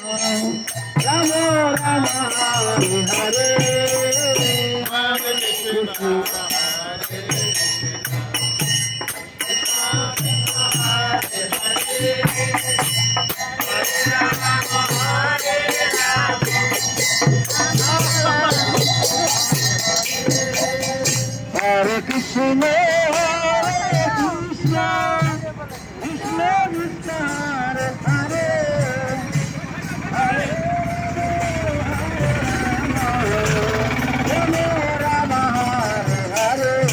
Rama Rama Hare Hare, Hare Krishna Hare Hare Krishna, Hare Krishna, Krishna Krishna Hare Hare, Hare Rama, Rama Hare Hare,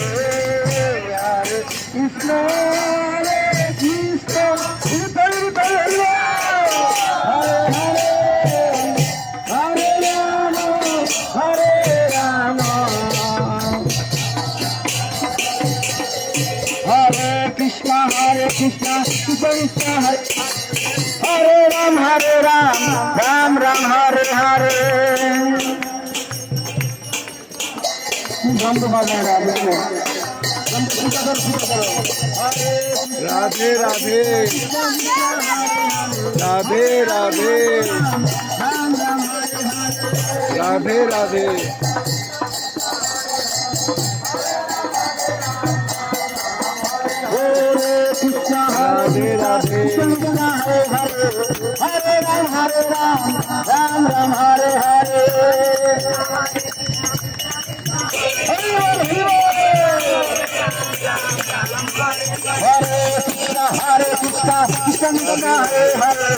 Hare Krishna, Hare Krishna, Krishna Krishna Hare Hare, Hare Rama, Hare Rama. Hare Krishna, Krishna Krishna Hare Ram, Ram Ram Hare Hare. बंद बाजा Radhe Radhe Radhe Radhe Radhe Radhe Radhe Krishna Hare Radhe Krishna Hare Hare Hare Ram Ram Ram Hare Hare Hare Krishna Krishna Krishna Hare Hare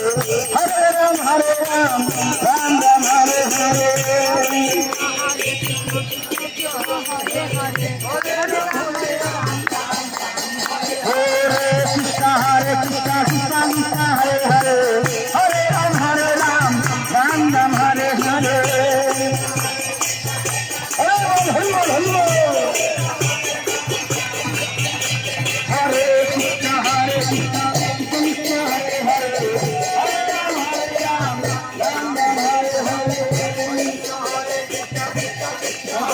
Hare Ram Ram Ram Hare Hare Krishna Krishna Krishna Hare Hare Hare Ram Ram Ram Hare Hare Hare Krishna Krishna Krishna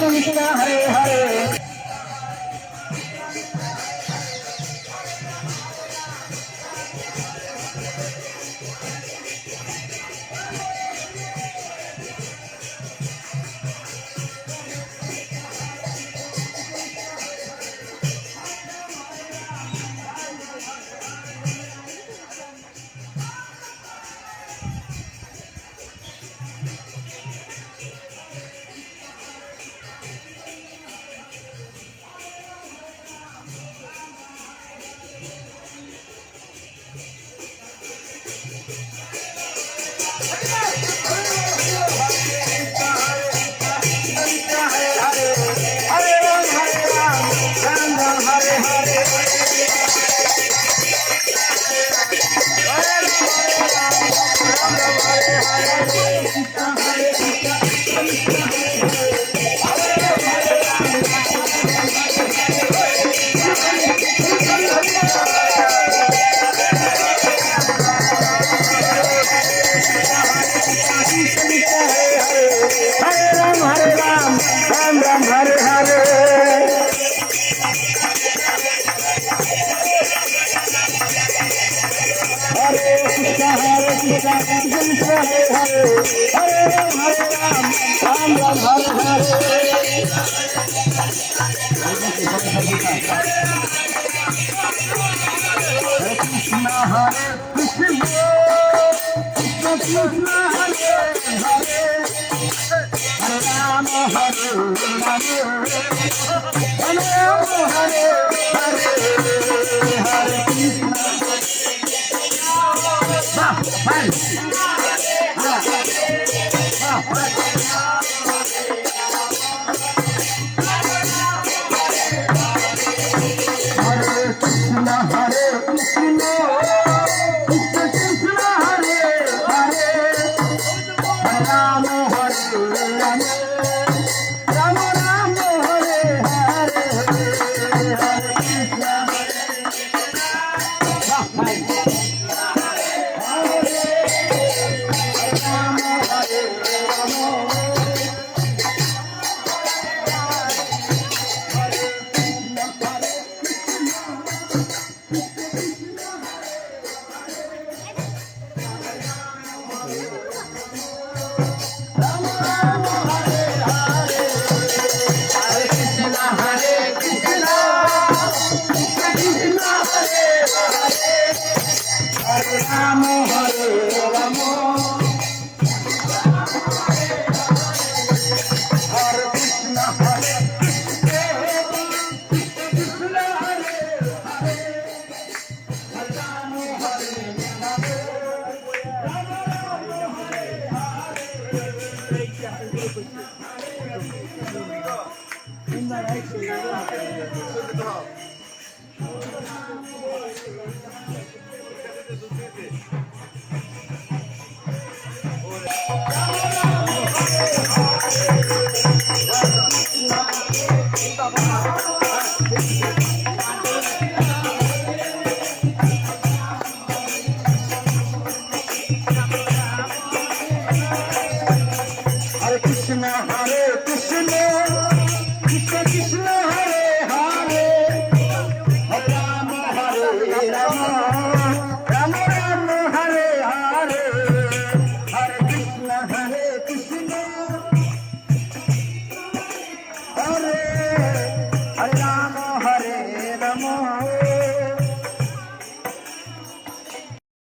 Hare Hare Hare Ram Ram Hare Hare Krishna Hare Hare Ram Hare Ram Hare Krishna Hare Krishna Krishna Hare Hare Ram Hare Ram Hare Krishna Krishna Krishna Hare Hare Ram Hare Ram